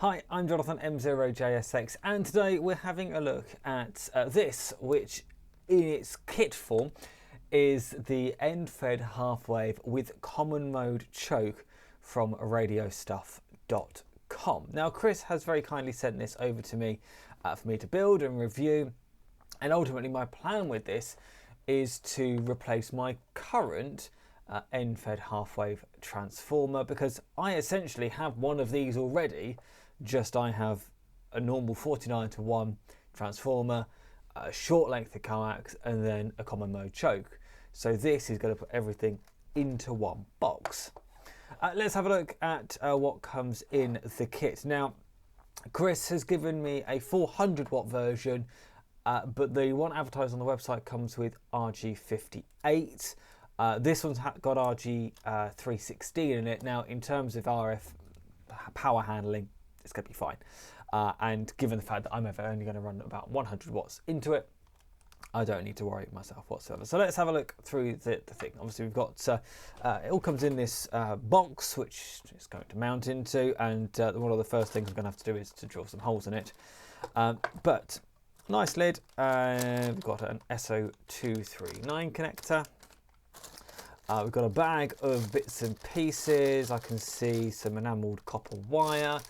Hi, I'm Jonathan M0JSX, and today we're having a look at this, which in its kit form is the end-fed half-wave with common mode choke from radiostuff.com. Now, Chris has very kindly sent this over to me for me to build and review, and ultimately my plan with this is to replace my current end-fed half-wave transformer, because I essentially have one of these already, just I have a normal 49:1 transformer, a short length of coax, and then a common mode choke. So this is going to put everything into one box. Let's have a look at what comes in the kit. Now, Chris has given me a 400 watt version, but the one advertised on the website comes with RG58. This one's got RG316 in it. Now, in terms of RF power handling, it's going to be fine. And given the fact that I'm only going to run about 100 watts into it, I don't need to worry myself whatsoever. So let's have a look through the thing. Obviously, we've got, it all comes in this box, which it's going to mount into. And one of the first things I'm going to have to do is to drill some holes in it. But nice lid. We've got an SO239 connector. We've got a bag of bits and pieces. I can see some enamelled copper wire,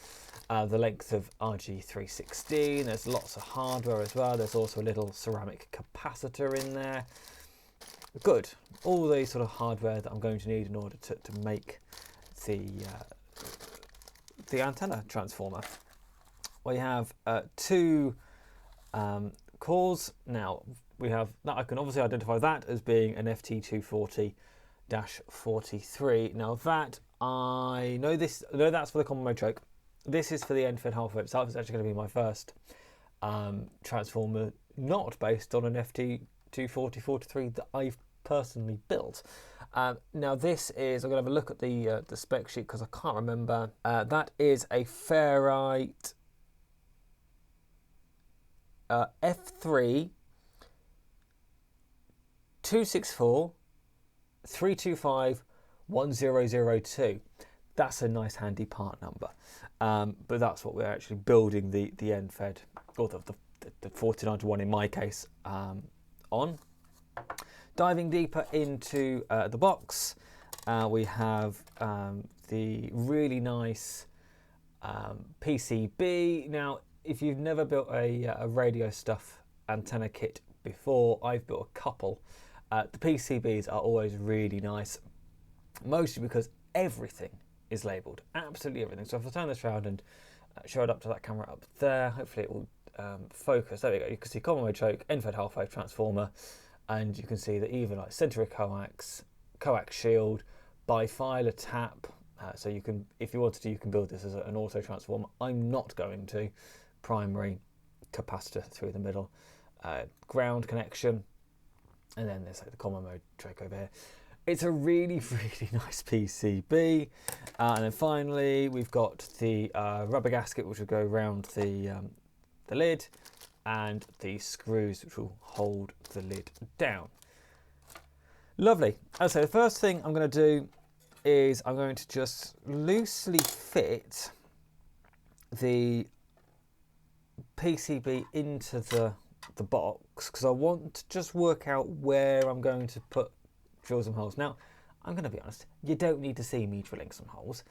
the length of RG316. There's lots of hardware as well. There's also a little ceramic capacitor in there. Good. All the sort of hardware that I'm going to need in order to make the antenna transformer. We have two cores. Now we have that. I can obviously identify that as being an FT240-43. Now that I know that's for the common mode choke. This is for the end-fed half-wave. So it's actually going to be my first transformer not based on an FT240-43 that I've personally built. Now this is, I'm going to have a look at the spec sheet because I can't remember. That is a ferrite F3 264 325 1002. That's a nice handy part number. But that's what we're actually building the end fed, or the 49:1 in my case, on. Diving deeper into the box, we have the really nice PCB. Now, if you've never built a radio stuff antenna kit before, I've built a couple. The PCBs are always really nice, mostly because everything is labelled, absolutely everything. So if I turn this around and show it up to that camera up there, hopefully it will focus. There we go. You can see common mode choke, end-fed half-wave transformer, and you can see that even like centre of coax shield, bifilar tap. So you can, if you wanted to, you can build this as an auto transformer. I'm not going to. Primary capacitor through the middle, ground connection, and then there's like the common mode choke over here. It's a really, really nice PCB. And then finally, we've got the rubber gasket, which will go around the lid, and the screws, which will hold the lid down. Lovely. So the first thing I'm going to do is I'm going to just loosely fit the PCB into the box, because I want to just work out where I'm going to drill some holes. Now, I'm going to be honest, you don't need to see me drilling some holes.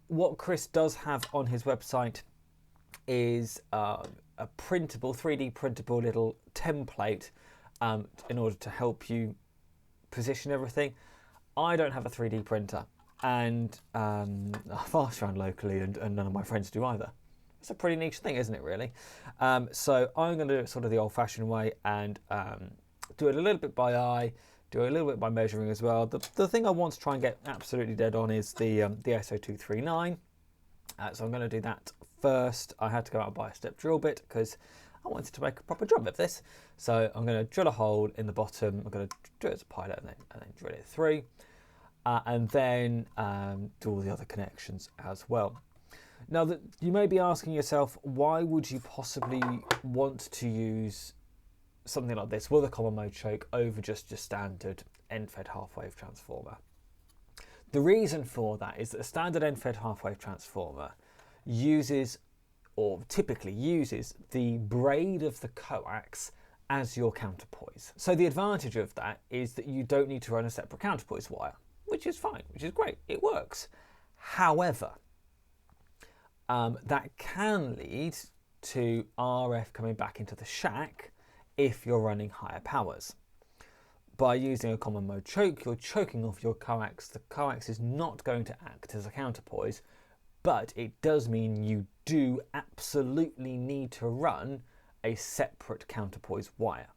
What Chris does have on his website is a printable, 3D printable little template in order to help you position everything. I don't have a 3D printer, and I fast around locally, and none of my friends do either. It's a pretty niche thing, isn't it, really? So I'm going to do it sort of the old-fashioned way and do it a little bit by eye, do it a little bit by measuring as well. The thing I want to try and get absolutely dead on is the SO239. So I'm going to do that first. I had to go out and buy a step drill bit because I wanted to make a proper job of this. So I'm going to drill a hole in the bottom. I'm going to do it as a pilot and then drill it through. And then do all the other connections as well. Now, you may be asking yourself, why would you possibly want to use something like this with a common mode choke over just your standard end-fed half-wave transformer? The reason for that is that a standard end-fed half-wave transformer uses, or typically uses, the braid of the coax as your counterpoise. So the advantage of that is that you don't need to run a separate counterpoise wire, which is fine, which is great, it works. However, that can lead to RF coming back into the shack if you're running higher powers. By using a common mode choke, you're choking off your coax. The coax is not going to act as a counterpoise, but it does mean you do absolutely need to run a separate counterpoise wire.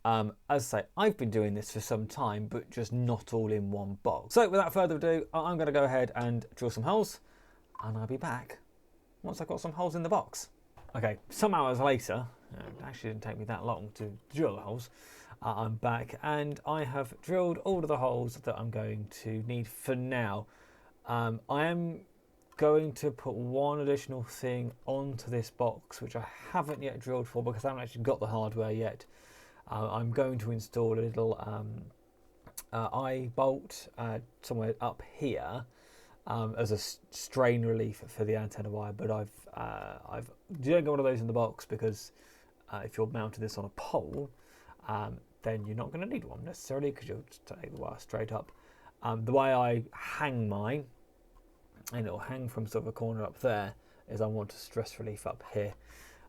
As I say, I've been doing this for some time, but just not all in one box. So without further ado, I'm going to go ahead and drill some holes, and I'll be back once I've got some holes in the box. Okay, some hours later, it actually didn't take me that long to drill the holes, I'm back and I have drilled all of the holes that I'm going to need for now. I am going to put one additional thing onto this box, which I haven't yet drilled for because I haven't actually got the hardware yet. I'm going to install a little eye bolt somewhere up here as a strain relief for the antenna wire, but I've you don't get one of those in the box because if you're mounting this on a pole, then you're not going to need one necessarily because you'll just take the wire straight up. The way I hang mine, and it'll hang from sort of a corner up there, is I want a stress relief up here.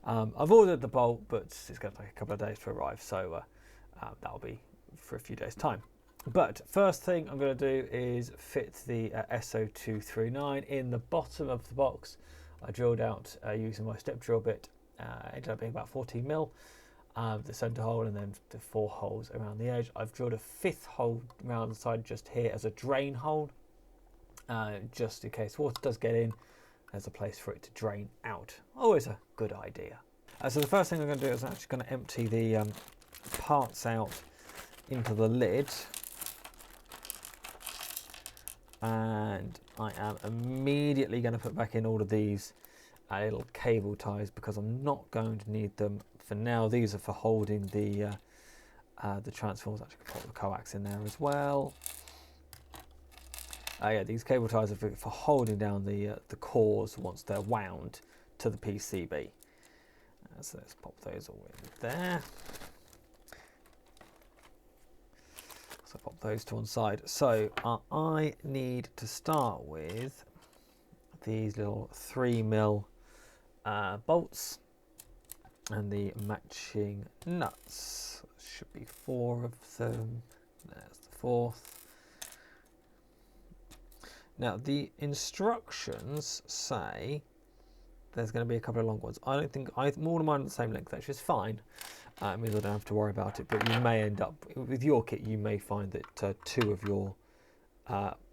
I've ordered the bolt, but it's going to take a couple of days to arrive, so that'll be for a few days' time. But first thing I'm going to do is fit the SO239 in the bottom of the box. I drilled out using my step drill bit. Ended up being about 14 mil, the centre hole, and then the 4 holes around the edge. I've drilled a 5th hole around the side just here as a drain hole, just in case water does get in. There's a place for it to drain out. Always a good idea. So the first thing I'm going to do is I'm actually going to empty the parts out into the lid, and I am immediately going to put back in all of these little cable ties because I'm not going to need them for now. These are for holding the transformers. Actually, put the coax in there as well. Yeah, these cable ties are for holding down the cores once they're wound to the PCB. So let's pop those all in there. So pop those to one side. So I need to start with these little 3 mil bolts and the matching nuts. Should be 4 of them. There's the 4th. Now the instructions say there's going to be a couple of long ones. I don't think all of mine are the same length, which is fine. It means I don't have to worry about it. But you may end up with your kit. You may find that 2 of your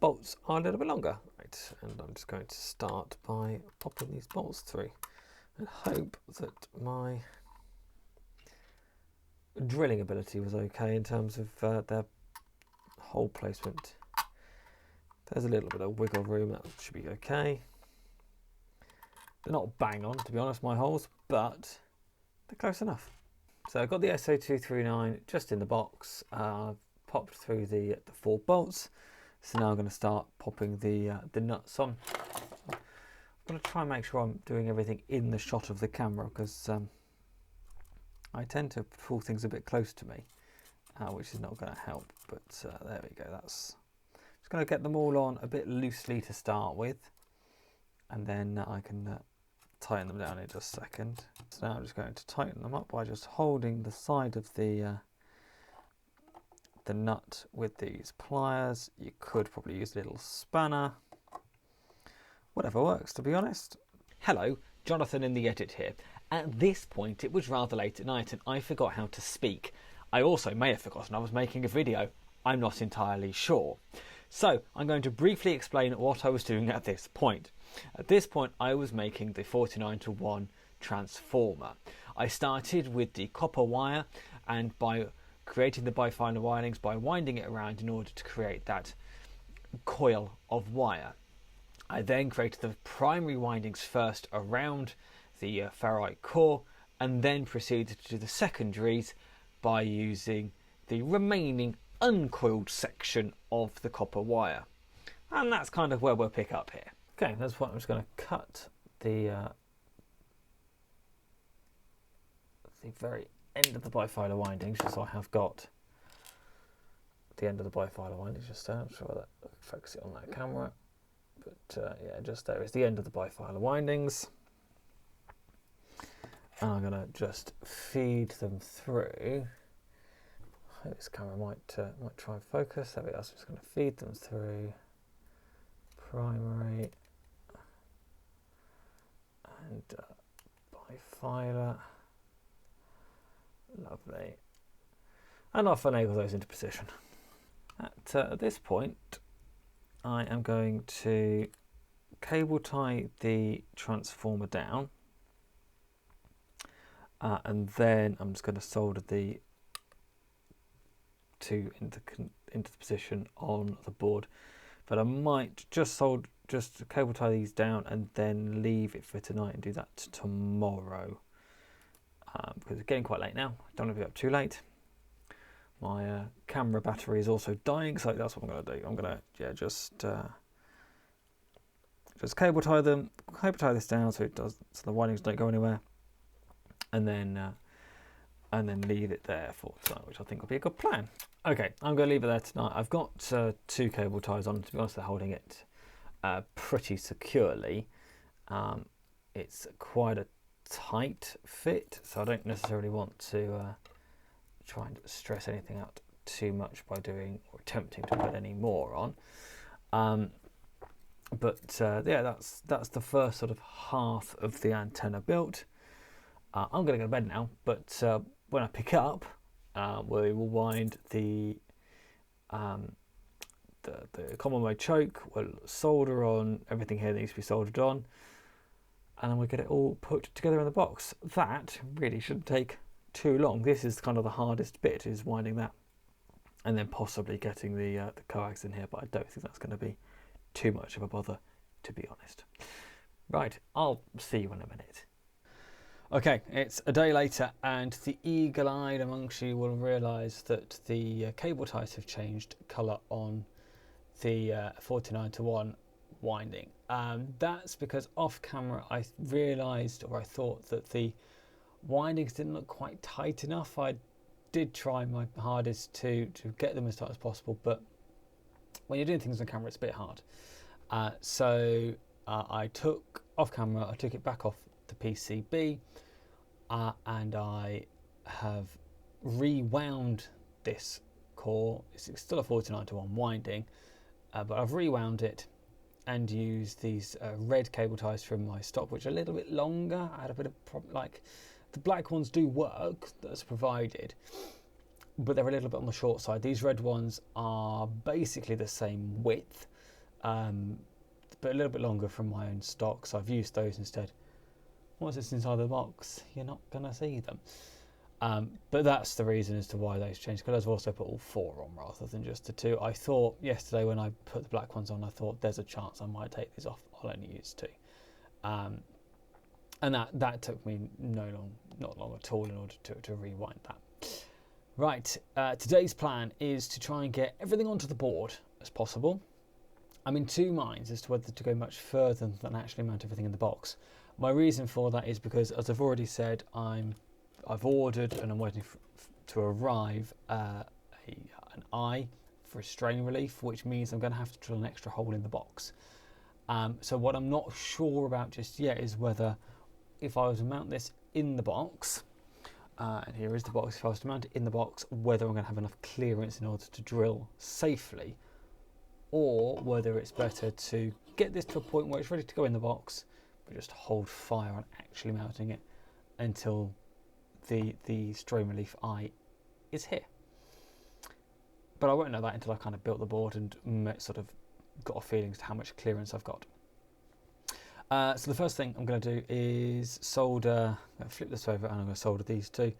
bolts are a little bit longer. Right, and I'm just going to start by popping these bolts through and hope that my drilling ability was okay in terms of their hole placement. There's a little bit of wiggle room, that should be okay. They're not bang on, to be honest, my holes, but they're close enough. So I've got the SO239 just in the box. I've popped through the 4 bolts. So now I'm going to start popping the nuts on. I'm going to try and make sure I'm doing everything in the shot of the camera because I tend to pull things a bit close to me, which is not going to help. But there we go. That's just going to get them all on a bit loosely to start with, and then I can tighten them down in just a second. So now I'm just going to tighten them up by just holding the side of the nut with these pliers. You could probably use a little spanner. Whatever works, to be honest. Hello, Jonathan in the edit here. At this point it was rather late at night and I forgot how to speak. I also may have forgotten I was making a video. I'm not entirely sure. So I'm going to briefly explain what I was doing at this point. At this point I was making the 49:1 transformer. I started with the copper wire, and by creating the bifilar windings, by winding it around in order to create that coil of wire. I then created the primary windings first around the ferrite core, and then proceeded to do the secondaries by using the remaining uncoiled section of the copper wire. And that's kind of where we'll pick up here. Okay, that's what I'm just going to cut the very end of the bifilar windings, just so I have got the end of the bifilar windings just there. I'm sure that I can focus it on that camera. But yeah, just there is the end of the bifilar windings. And I'm going to just feed them through. I hope this camera might try and focus. There we go. So I'm just going to feed them through primary and bifilar. Lovely. And I'll finagle those into position. At this point, I am going to cable tie the transformer down. And then I'm just going to solder the two into the position on the board. But I might just cable tie these down and then leave it for tonight and do that tomorrow. Because it's getting quite late now. Don't want to be up too late. My camera battery is also dying, so that's what I'm going to do. I'm going to just cable tie this down so the windings don't go anywhere, and then leave it there for tonight, which I think will be a good plan. Okay, I'm going to leave it there tonight. I've got two cable ties on. To be honest, they're holding it pretty securely. It's quite a tight fit, so I don't necessarily want to try and stress anything out too much by doing or attempting to put any more on. Yeah, that's the first sort of half of the antenna built. I'm going to go to bed now, but when I pick up, we will wind the common mode choke. We'll solder on everything here that needs to be soldered on, and then we'll get it all put together in the box. That really shouldn't take too long. This is kind of the hardest bit, is winding that, and then possibly getting the coax in here. But I don't think that's going to be too much of a bother, to be honest. Right, I'll see you in a minute. Okay, it's a day later, and the eagle-eyed amongst you will realise that the cable ties have changed colour on the 49:1 winding. That's because off camera I realised, or I thought, that the windings didn't look quite tight enough. I did try my hardest to get them as tight as possible, but when you're doing things on camera it's a bit hard. So I took it back off the PCB, and I have rewound this core. It's still a 49:1 winding, but I've rewound it and used these red cable ties from my stock, which are a little bit longer. I had a bit of problem, like the black ones do work, that's provided, but they're a little bit on the short side. These red ones are basically the same width, but a little bit longer from my own stock, so I've used those instead. Once it's inside the box, you're not going to see them. But that's the reason as to why those changed, because I've also put all four on rather than just the two. I thought yesterday when I put the black ones on, I thought there's a chance I might take these off. I'll only use two. And that took me not long at all in order to rewind that. Right, today's plan is to try and get everything onto the board as possible. I'm in two minds as to whether to go much further than actually mount everything in the box. My reason for that is because, as I've already said, I've ordered and I'm waiting to arrive an eye for a strain relief, which means I'm going to have to drill an extra hole in the box. So what I'm not sure about just yet is whether, if I was to mount this in the box, and here is the box, if I was to mount it in the box, whether I'm going to have enough clearance in order to drill safely, or whether it's better to get this to a point where it's ready to go in the box, but just hold fire on actually mounting it until the strain relief eye is here. But I won't know that until I've kind of built the board and sort of got a feeling as to how much clearance I've got. So the first thing I'm going to do is solder. I'm going to flip this over and I'm going to solder these two.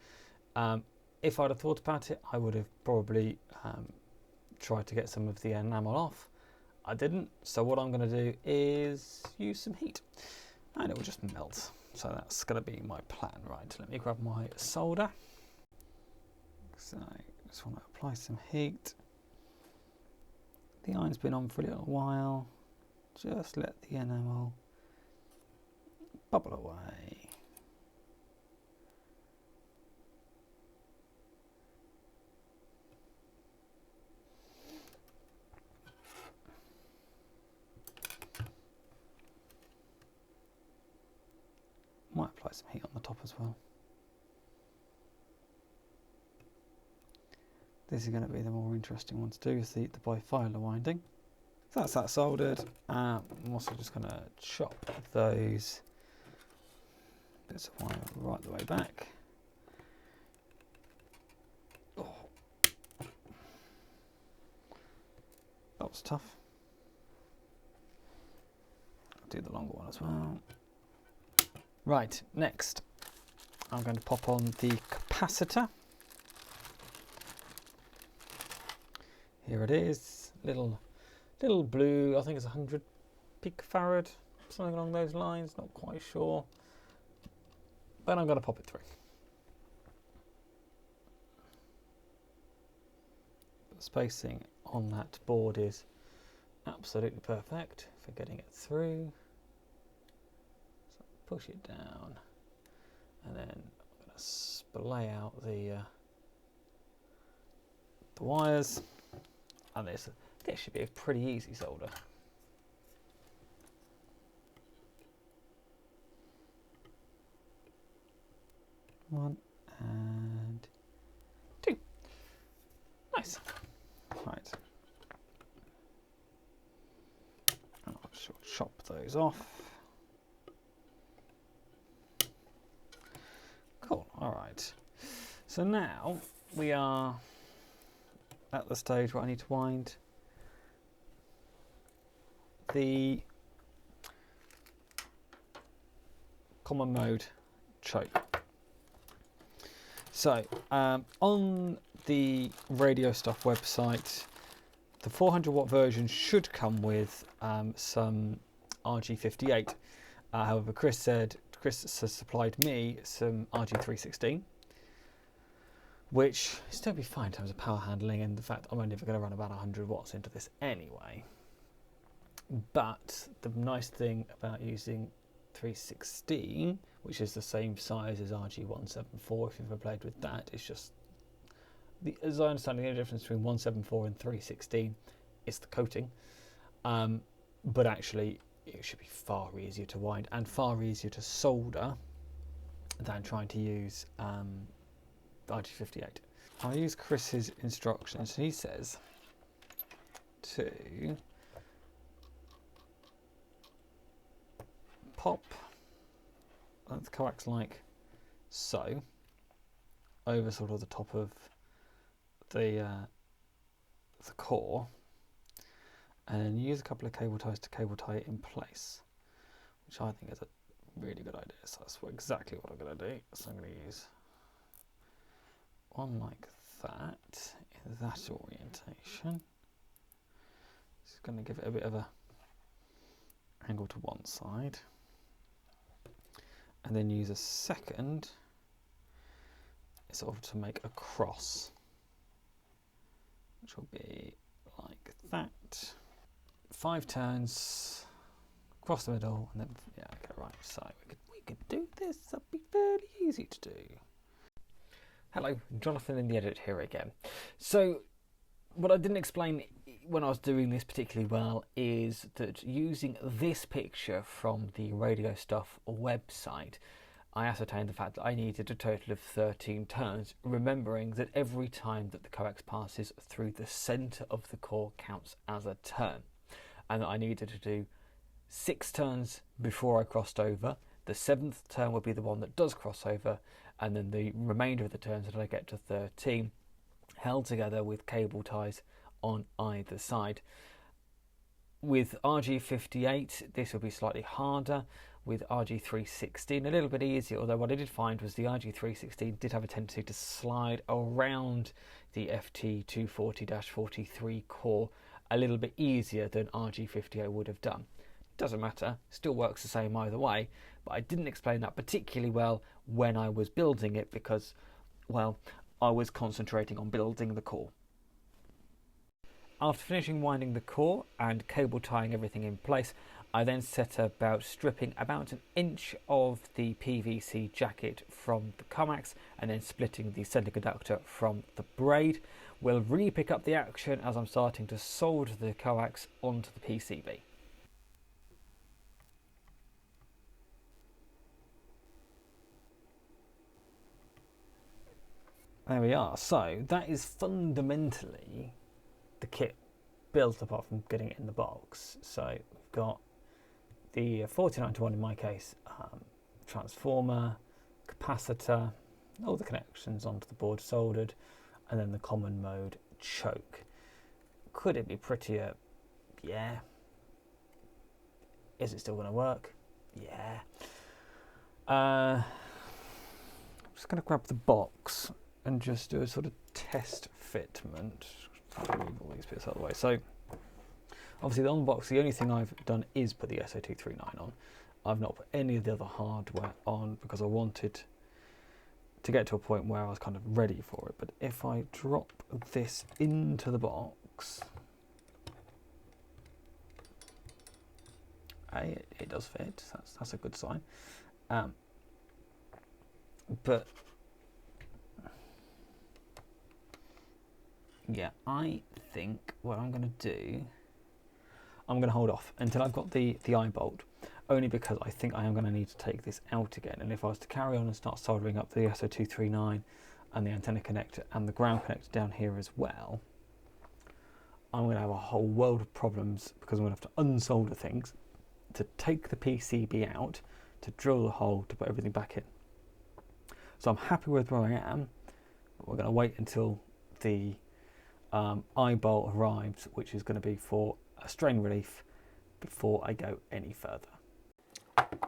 If I'd have thought about it, I would have probably tried to get some of the enamel off. I didn't, so what I'm going to do is use some heat and it will just melt. So that's going to be my plan. Right, let me grab my solder. So I just want to apply some heat. The iron's been on for a little while. Just let the enamel bubble away. Might apply some heat on the top as well. This is going to be the more interesting one to do, is the bifilar winding. So that's that soldered. I'm also just going to chop those bits of wire right the way back. Oh. That was tough. I'll do the longer one as well. Right, next I'm going to pop on the capacitor. Here it is, little blue, I think it's 100 picofarad, something along those lines, not quite sure. But I'm going to pop it through. The spacing on that board is absolutely perfect for getting it through. So push it down, and then I'm going to splay out the wires. And this should be a pretty easy solder. One and two. Nice. Right. I'll chop those off. Cool. All right. So now we are at the stage where I need to wind the common mode choke. So on the Radio Stuff website, the 400 watt version should come with some RG58. However, Chris has supplied me some RG316, which is still be fine in terms of power handling, and the fact I'm only ever going to run about 100 watts into this anyway. But the nice thing about using 316, which is the same size as RG174, if you've ever played with that, it's just, as I understand, the only difference between 174 and 316 is the coating. But actually, it should be far easier to wind and far easier to solder than trying to use RG58. I'll use Chris's instructions. He says to pop the coax like so over sort of the top of the core, and then use a couple of cable ties to cable tie it in place, which I think is a really good idea. So that's exactly what I'm going to do. So I'm going to use one like that in that orientation. Just going to give it a bit of a angle to one side, and then use a second sort of to make a cross, which will be like that. 5 turns across the middle, and then yeah, okay, right. So we could do this. That'd be fairly easy to do. Hello, Jonathan in the edit here again. So what I didn't explain when I was doing this particularly well is that using this picture from the Radio Stuff website, I ascertained the fact that I needed a total of 13 turns, remembering that every time that the coax passes through the centre of the core counts as a turn, and that I needed to do 6 turns before I crossed over. The 7th turn would be the one that does cross over, and then the remainder of the turns until I get to 13 held together with cable ties on either side. With RG58 this will be slightly harder. With RG316 a little bit easier, although what I did find was the RG316 did have a tendency to slide around the FT240-43 core a little bit easier than RG58 would have done. Doesn't matter, still works the same either way, but I didn't explain that particularly well when I was building it because, well, I was concentrating on building the core. After finishing winding the core and cable tying everything in place, I then set about stripping about an inch of the PVC jacket from the coax and then splitting the centre conductor from the braid. We'll really pick up the action as I'm starting to solder the coax onto the PCB. There we are. So that is fundamentally the kit built apart from getting it in the box. So we've got the 49:1 in my case, transformer, capacitor, all the connections onto the board soldered, and then the common mode choke. Could it be prettier? Yeah. Is it still going to work? Yeah. I'm just going to grab the box and just do a sort of test fitment. Move all these bits out of the way. So obviously on the box, the only thing I've done is put the SO239 on. I've not put any of the other hardware on because I wanted to get to a point where I was kind of ready for it. But if I drop this into the box, it does fit. That's a good sign. But yeah, I think what I'm going to do, I'm going to hold off until I've got the eye bolt, only because I think I am going to need to take this out again. And if I was to carry on and start soldering up the SO239 and the antenna connector and the ground connector down here as well, I'm going to have a whole world of problems because I'm going to have to unsolder things, to take the PCB out, to drill the hole, to put everything back in. So I'm happy with where I am, but we're going to wait until the eye bolt arrives, which is going to be for a strain relief, before I go any further.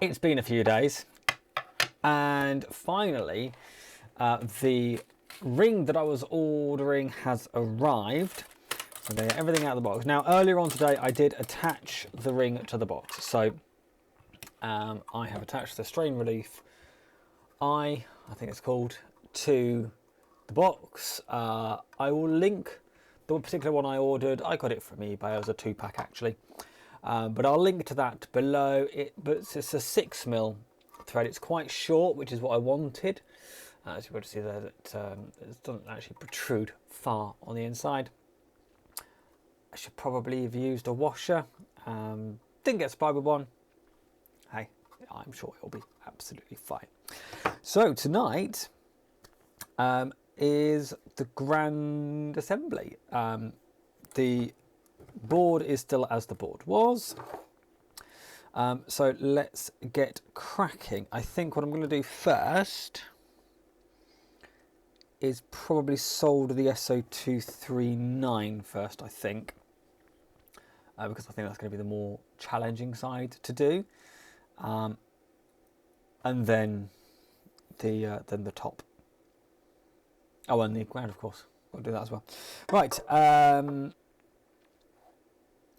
It's been a few days, and finally the ring that I was ordering has arrived. So they get everything out of the box. Now earlier on today I did attach the ring to the box, so I have attached the strain relief I think it's called, to the box. I will link the particular one I ordered. I got it from eBay. It was a 2-pack actually, but I'll link to that below. But it's a 6mm thread. It's quite short, which is what I wanted. As you're able to see there, that it doesn't actually protrude far on the inside. I should probably have used a washer. Didn't get supplied with one. Hey, I'm sure it'll be absolutely fine. So tonight is the grand assembly. The board is still as the board was. So let's get cracking. I think what I'm going to do first is probably solder the SO239 first, I think. Because I think that's going to be the more challenging side to do. And then the top. Oh, and the ground, of course. I'll do that as well. Right.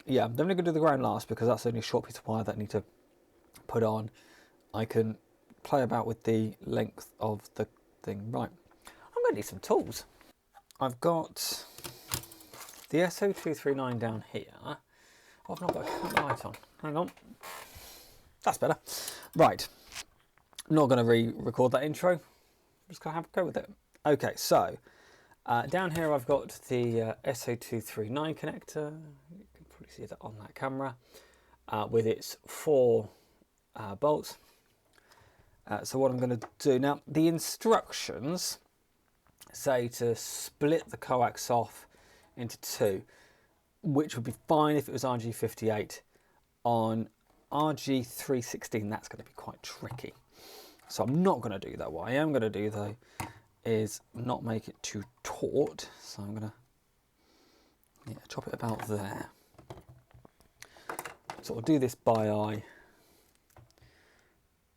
Yeah, I'm going to do the ground last because that's only a short piece of wire that I need to put on. I can play about with the length of the thing. Right. I'm going to need some tools. I've got the SO239 down here. Oh, I've not got a light on. Hang on. That's better. Right. I'm not going to re-record that intro. I'm just going to have a go with it. Okay, so down here I've got the SO239 connector. You can probably see that on that camera with its 4 bolts. So what I'm going to do now, the instructions say to split the coax off into 2, which would be fine if it was RG58. On RG316, that's going to be quite tricky. So I'm not going to do that. What I am going to do though is not make it too taut. So I'm going to chop it about there. So I'll do this by eye.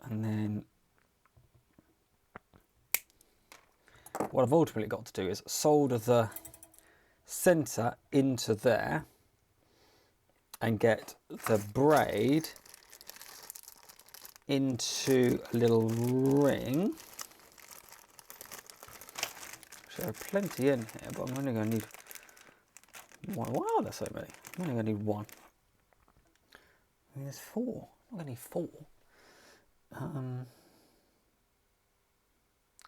And then what I've ultimately got to do is solder the centre into there and get the braid into a little ring. So there are plenty in here, but I'm only going to need Why are there so many? I'm only going to need one. I mean, there's 4. I'm going to need 4.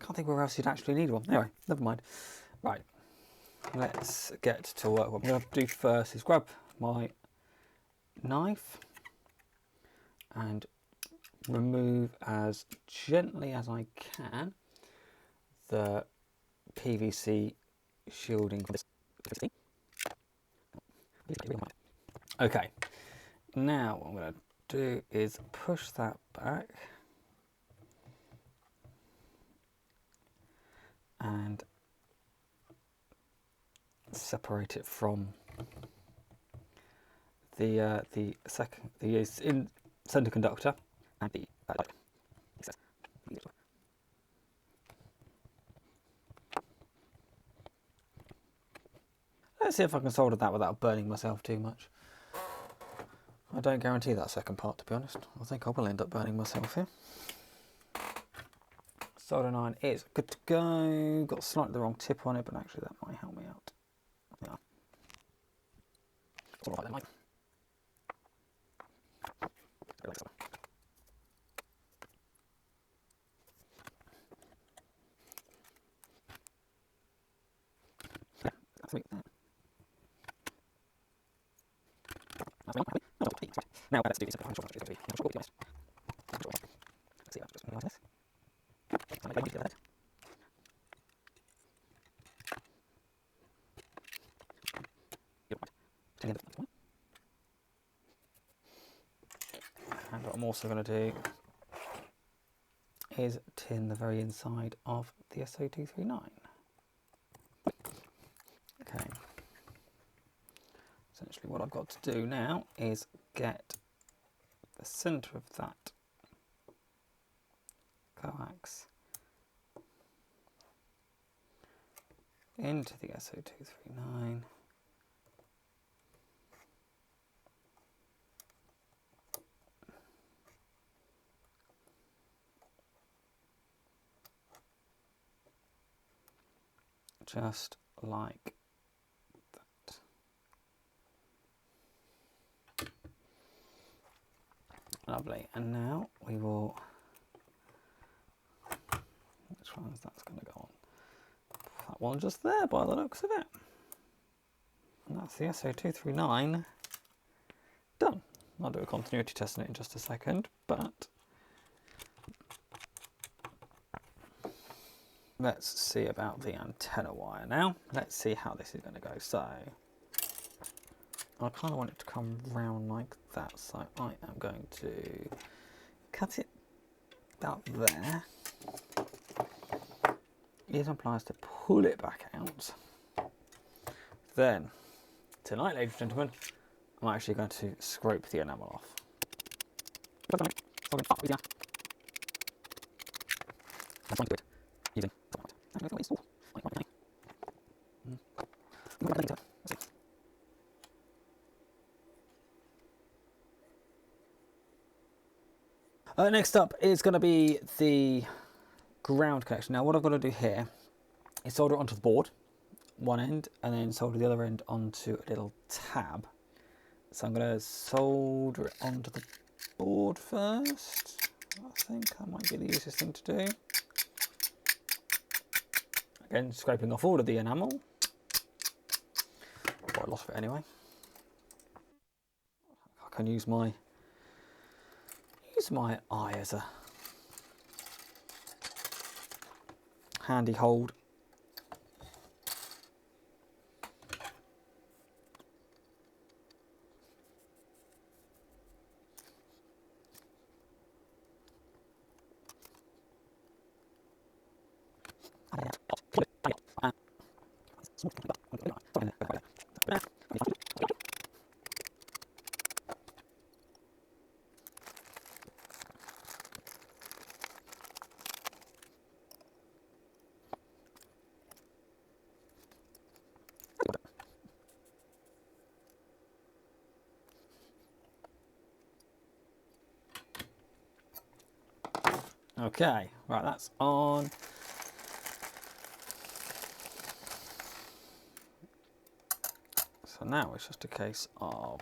Can't think where else you'd actually need one. Anyway, never mind. Right, let's get to work. What I'm going to do first is grab my knife and remove as gently as I can the PVC shielding from this. Okay, now what I'm going to do is push that back and separate it from the in center conductor and the light. Let's see if I can solder that without burning myself too much. I don't guarantee that second part, to be honest. I think I will end up burning myself here. Solder 9 is good to go. Got slightly the wrong tip on it, but actually that might help me out. Yeah. It's all right then, Mike. Now let's do this. I'm sure it's going to be. I'm sure it's let's see. I'll just realise this. And what I'm also going to do is tin the very inside of the SO239. Okay. Essentially what I've got to do now is get the centre of that coax into the SO239. Just like that. Lovely. And now we will, which one's that's going to go on? That one just there by the looks of it. And that's the SO239 done. I'll do a continuity test on it in just a second, but let's see about the antenna wire now. Let's see how this is going to go. So I kind of want it to come round like that, so I am going to cut it about there. Use my pliers to pull it back out. Then, tonight, ladies and gentlemen, I'm actually going to scrape the enamel off. Next up is going to be the ground connection. Now what I've got to do here is solder it onto the board, one end, and then solder the other end onto a little tab. So I'm going to solder it onto the board first. I think that might be the easiest thing to do. Again, scraping off all of the enamel. Quite a lot of it anyway. I can use my eye as a handy hold. Okay, right, that's on. So So now it's just a case of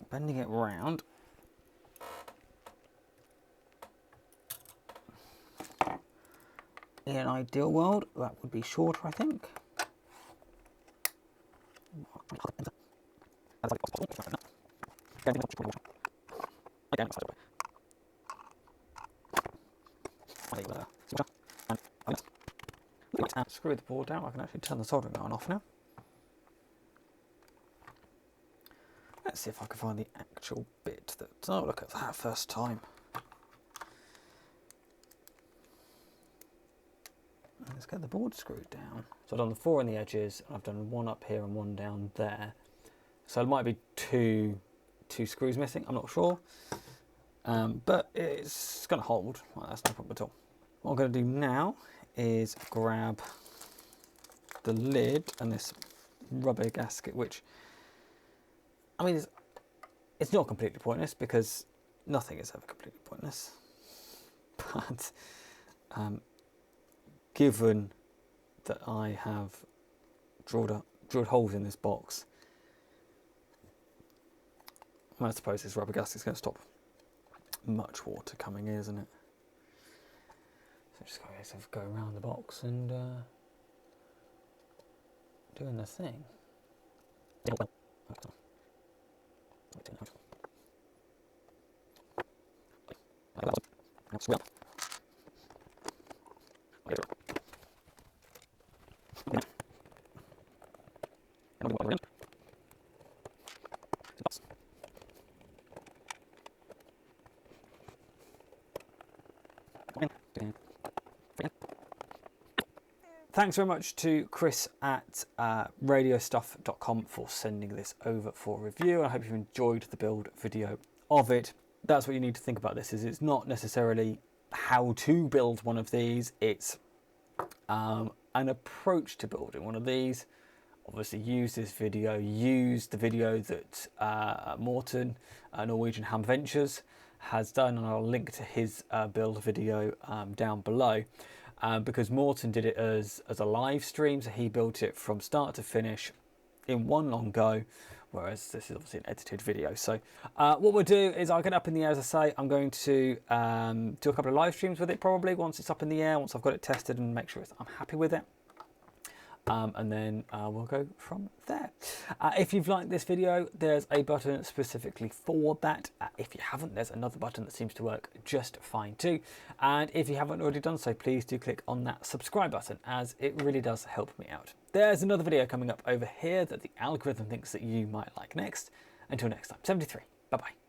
bending it round. In an ideal world, that would be shorter, I think. Screw the board down. I can actually turn the soldering iron off now. Let's see if I can find the actual bit that... Oh, look at that first time. Let's get the board screwed down. So I've done the 4 on the edges, and I've done 1 up here and 1 down there. So it might be two screws missing, I'm not sure. But it's going to hold. Well, that's no problem at all. What I'm going to do now is grab the lid and this rubber gasket, which, I mean, it's not completely pointless because nothing is ever completely pointless. But given that I have drilled holes in this box, I suppose this rubber gasket is going to stop much water coming in, isn't it? So just go around the box and doing the thing. Thanks very much to Chris at radiostuff.com for sending this over for review. I hope you enjoyed the build video of it. That's what you need to think about this, is it's not necessarily how to build one of these, it's an approach to building one of these. Obviously use this video, use the video that Morten, Norwegian Ham Ventures, has done, and I'll link to his build video down below. Because Morten did it as a live stream, so he built it from start to finish in one long go, whereas this is obviously an edited video. So what we'll do is I'll get up in the air, as I say. I'm going to do a couple of live streams with it probably once it's up in the air, once I've got it tested and make sure I'm happy with it. And then we'll go from there. If you've liked this video, there's a button specifically for that. If you haven't, there's another button that seems to work just fine too. And if you haven't already done so, please do click on that subscribe button, as it really does help me out. There's another video coming up over here that the algorithm thinks that you might like next. Until next time, 73. Bye-bye.